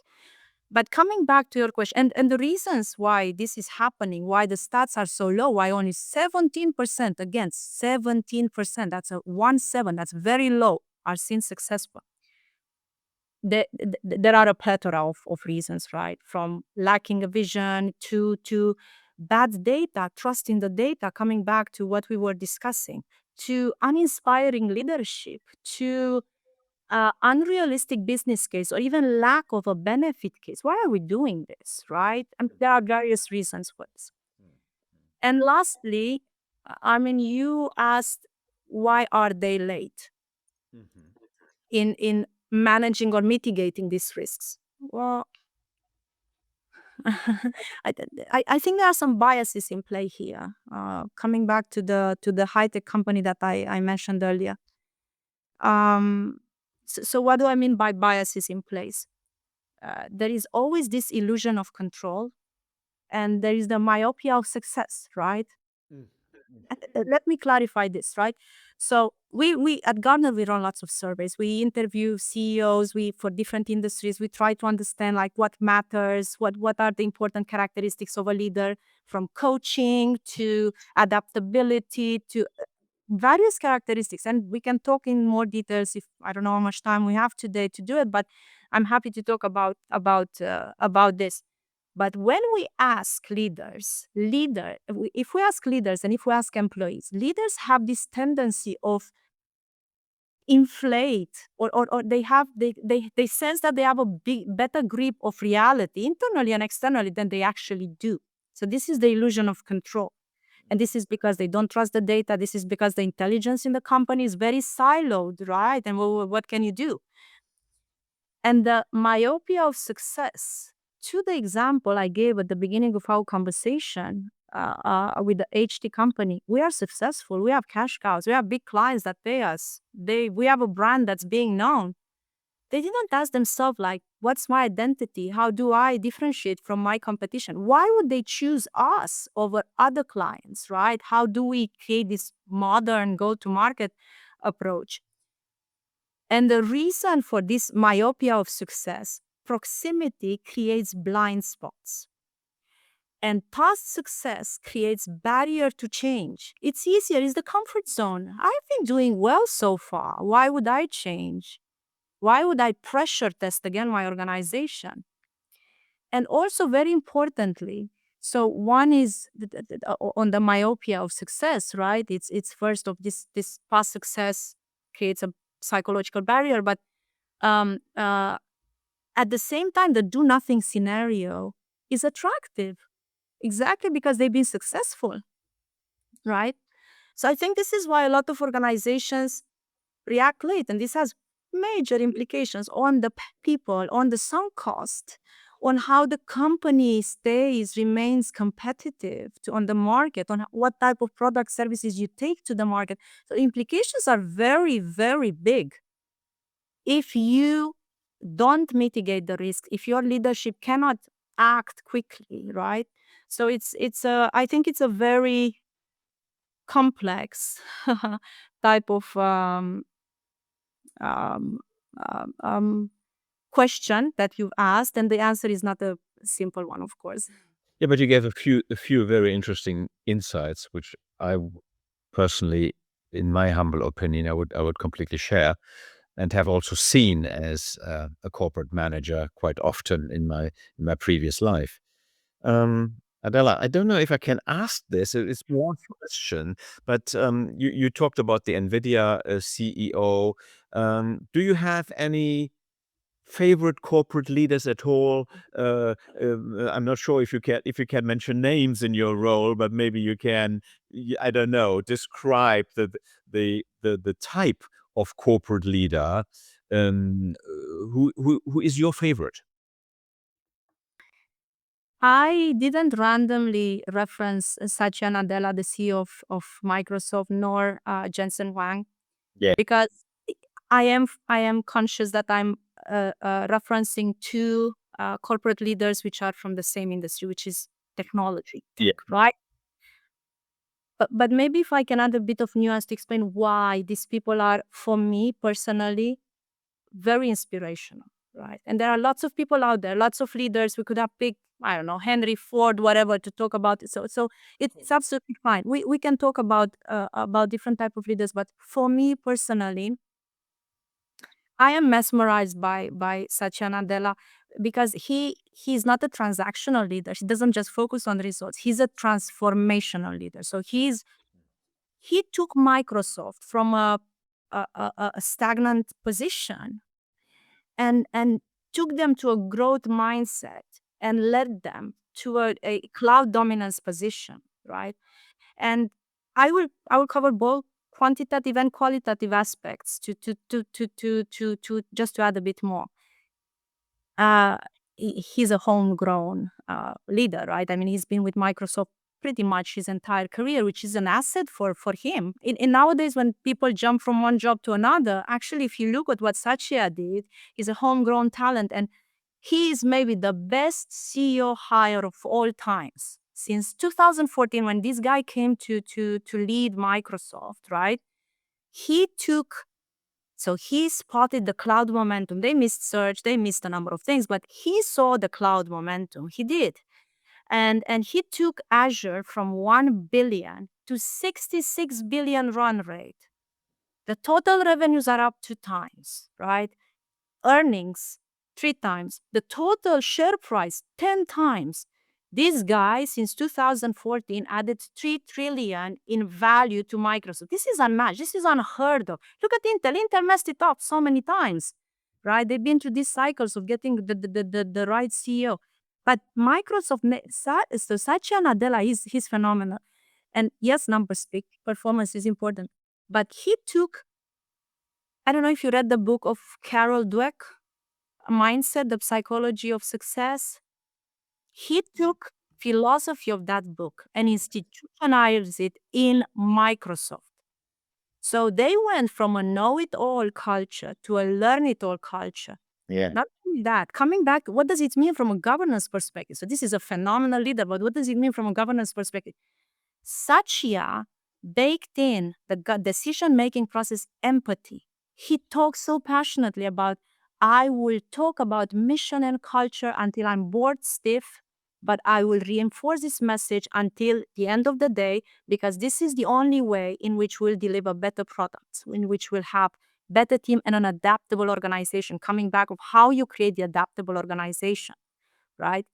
But coming back to your question, and the reasons why this is happening, why the stats are so low, why only 17%, again, 17%, that's a 1/7, that's very low, are seen successful. There are a plethora of reasons, right? From lacking a vision to bad data, trust in the data, coming back to what we were discussing, to uninspiring leadership, to unrealistic business case, or even lack of a benefit case. Why are we doing this, right? And there are various reasons for this. And lastly, you asked, why are they late in managing or mitigating these risks? Well, I think there are some biases in play here. Coming back to the high-tech company that I mentioned earlier. So what do I mean by biases in place? There is always this illusion of control, and there is the myopia of success, right? Let me clarify this, right? So we at Gartner, we run lots of surveys. We interview CEOs, for different industries. We try to understand like what matters, what are the important characteristics of a leader, from coaching to adaptability to various characteristics. And we can talk in more details if I don't know how much time we have today to do it, but I'm happy to talk about this. But when we ask if we ask leaders and if we ask employees, leaders have this tendency of inflate or they sense that they have a better grip of reality internally and externally than they actually do. So this is the illusion of control. And this is because they don't trust the data. This is because the intelligence in the company is very siloed, right? And what can you do? And the myopia of success, to the example I gave at the beginning of our conversation with the HT company, we are successful. We have cash cows. We have big clients that pay us. We have a brand that's being known. They didn't ask themselves, like, what's my identity? How do I differentiate from my competition? Why would they choose us over other clients, right? How do we create this modern go-to-market approach? And the reason for this myopia of success, proximity creates blind spots. And past success creates barrier to change. It's easier, it's the comfort zone. I've been doing well so far. Why would I change? Why would I pressure test again my organization? And also, very importantly, so one is on the myopia of success, right? It's first of this past success creates a psychological barrier, but at the same time, the do nothing scenario is attractive, exactly because they've been successful, right? So I think this is why a lot of organizations react late, and this has major implications on the people, on the sunk cost, on how the company remains competitive on the market, on what type of product services you take to the market. So implications are very, very big. If you don't mitigate the risk, if your leadership cannot act quickly, right? So I think it's a very complex type of question that you've asked, and the answer is not a simple one, of course. Yeah, but you gave a few very interesting insights, which I personally, in my humble opinion, I would completely share, and have also seen as a corporate manager quite often in my previous life. Adela, I don't know if I can ask this. It's one question, but you talked about the NVIDIA CEO. Do you have any favorite corporate leaders at all? I'm not sure if you can mention names in your role, but maybe you can. I don't know. Describe the type of corporate leader. Who is your favorite? I didn't randomly reference Satya Nadella, the CEO of Microsoft, nor Jensen Huang, Yeah. because I am conscious that I'm referencing two corporate leaders which are from the same industry, which is technology, Yeah. right? But maybe if I can add a bit of nuance to explain why these people are, for me personally, very inspirational, right? And there are lots of people out there, lots of leaders. We could have picked, I don't know, Henry Ford, whatever, to talk about it. So it's absolutely fine. We can talk about different type of leaders, but for me personally, I am mesmerized by Satya Nadella because he's not a transactional leader. He doesn't just focus on results. He's a transformational leader. So he took Microsoft from a stagnant position and took them to a growth mindset and led them to a cloud dominance position, right? And I will cover both quantitative and qualitative aspects to just to add a bit more. Uh, he's a homegrown leader, right? I mean, he's been with Microsoft pretty much his entire career, which is an asset for him. In nowadays, when people jump from one job to another, actually, if you look at what Satya did, he's a homegrown talent, and he is maybe the best CEO hire of all times. Since 2014, when this guy came to lead Microsoft, right? He took so he spotted the cloud momentum. They missed search, they missed a number of things, but he saw the cloud momentum. He did. And he took Azure from 1 billion to 66 billion run rate. The total revenues are up 2 times, right? Earnings 3 times. The total share price 10 times. This guy, since 2014, added 3 trillion in value to Microsoft. This is unmatched. This is unheard of. Look at Intel. Intel messed it up so many times, right? They've been through these cycles of getting the right CEO. But Microsoft, so Satya Nadella, he's phenomenal. And yes, numbers speak. Performance is important. But he took, I don't know if you read the book of Carol Dweck, Mindset, the Psychology of Success. He took philosophy of that book and institutionalized it in Microsoft. So they went from a know-it-all culture to a learn-it-all culture. Yeah. Not only that, coming back, what does it mean from a governance perspective? So this is a phenomenal leader, but what does it mean from a governance perspective? Satya baked in the decision-making process empathy. He talks so passionately about, I will talk about mission and culture until I'm bored stiff, but I will reinforce this message until the end of the day, because this is the only way in which we'll deliver better products, in which we'll have better team and an adaptable organization. Coming back of how you create the adaptable organization, right?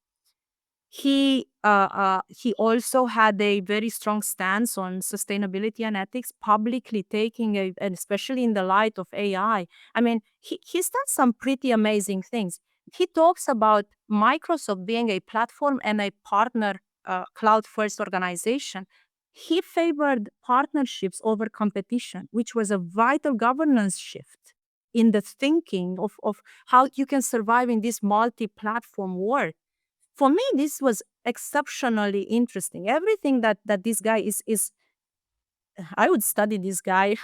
He also had a very strong stance on sustainability and ethics, publicly taking and especially in the light of AI. I mean, he's done some pretty amazing things. He talks about Microsoft being a platform and a partner cloud-first organization. He favored partnerships over competition, which was a vital governance shift in the thinking of how you can survive in this multi-platform world. For me, this was exceptionally interesting. Everything that this guy is I would study this guy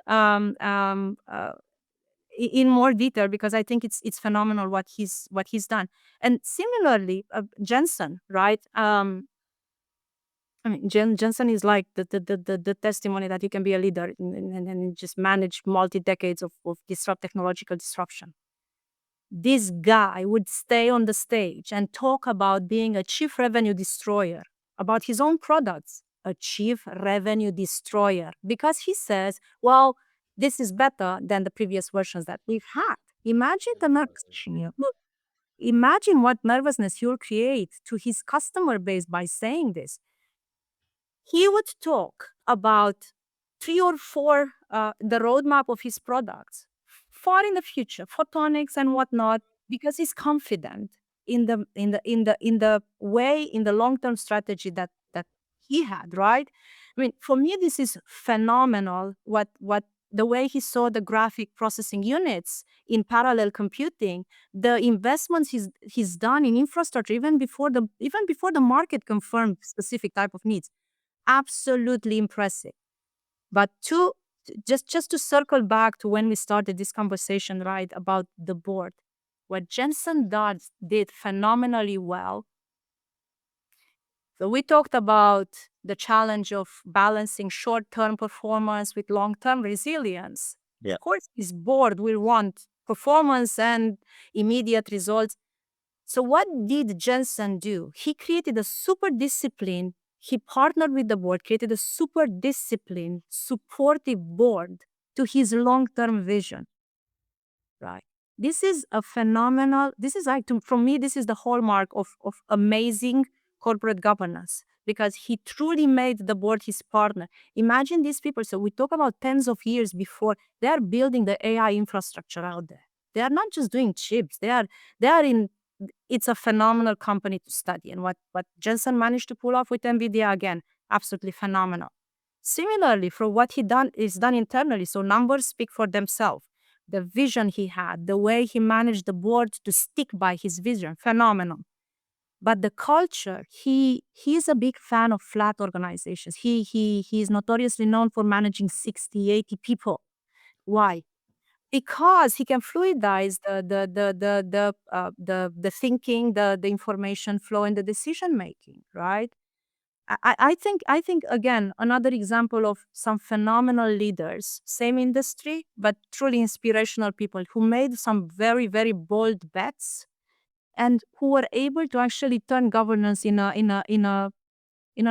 um, um, uh, in more detail, because I think it's phenomenal what he's done. And similarly, Jensen, right? I mean, Jensen is like the testimony that you can be a leader and just manage multi decades of technological disruption. This guy would stay on the stage and talk about being a chief revenue destroyer, about his own products, a chief revenue destroyer because he says, well, this is better than the previous versions that we've had. Imagine the nervousness. Imagine what nervousness you'll create to his customer base by saying this. He would talk about 3 or 4 the roadmap of his products far in the future, photonics and whatnot, because he's confident in the long-term strategy that he had, right? I mean, for me, this is phenomenal. What the way he saw the graphic processing units in parallel computing, the investments he's done in infrastructure even before the market confirmed specific type of needs. Absolutely impressive. But just to circle back to when we started this conversation, right, about the board, what Jensen did phenomenally well. So we talked about the challenge of balancing short-term performance with long-term resilience. Yeah. Of course, his board will want performance and immediate results. So what did Jensen do? He created a super discipline. He partnered with the board, created a super disciplined, supportive board to his long-term vision. Right. This is a phenomenal, this is like, for me, this is the hallmark of amazing corporate governance because he truly made the board his partner. Imagine these people. So we talk about tens of years before they are building the AI infrastructure out there. They are not just doing chips. They are in, it's a phenomenal company to study. And what Jensen managed to pull off with NVIDIA, again, absolutely phenomenal. Similarly, for what is done internally, so numbers speak for themselves. The vision he had, the way he managed the board to stick by his vision, phenomenal. But the culture, he's a big fan of flat organizations. He is notoriously known for managing 60, 80 people. Why? Because he can fluidize the thinking, the information flow, and the decision making, right? I think again another example of some phenomenal leaders, same industry but truly inspirational people who made some very, very bold bets and who were able to actually turn governance in an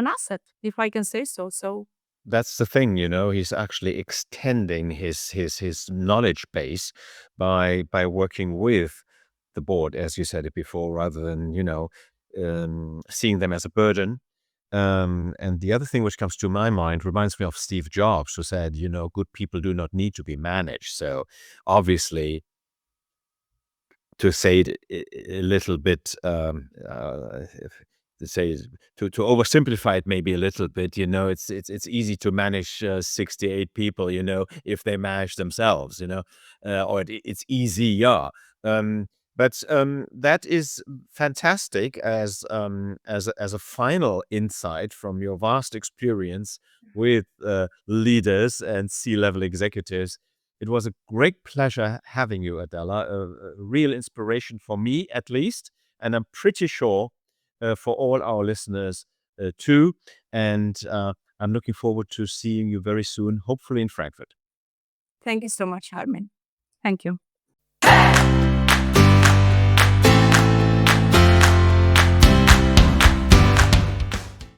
asset, if I can say so. So That's the thing, he's actually extending his knowledge base by working with the board, as you said it before, rather than, seeing them as a burden. And the other thing which comes to my mind reminds me of Steve Jobs, who said, good people do not need to be managed. So obviously, to say it a little bit, to oversimplify it maybe a little bit, it's easy to manage 68 people, if they manage themselves, or it's easier. But that is fantastic as a final insight from your vast experience with leaders and C-level executives. It was a great pleasure having you, Adela, a real inspiration for me at least, and I'm pretty sure for all our listeners too. And I'm looking forward to seeing you very soon, hopefully in Frankfurt. thank you so much, Armin. Thank you.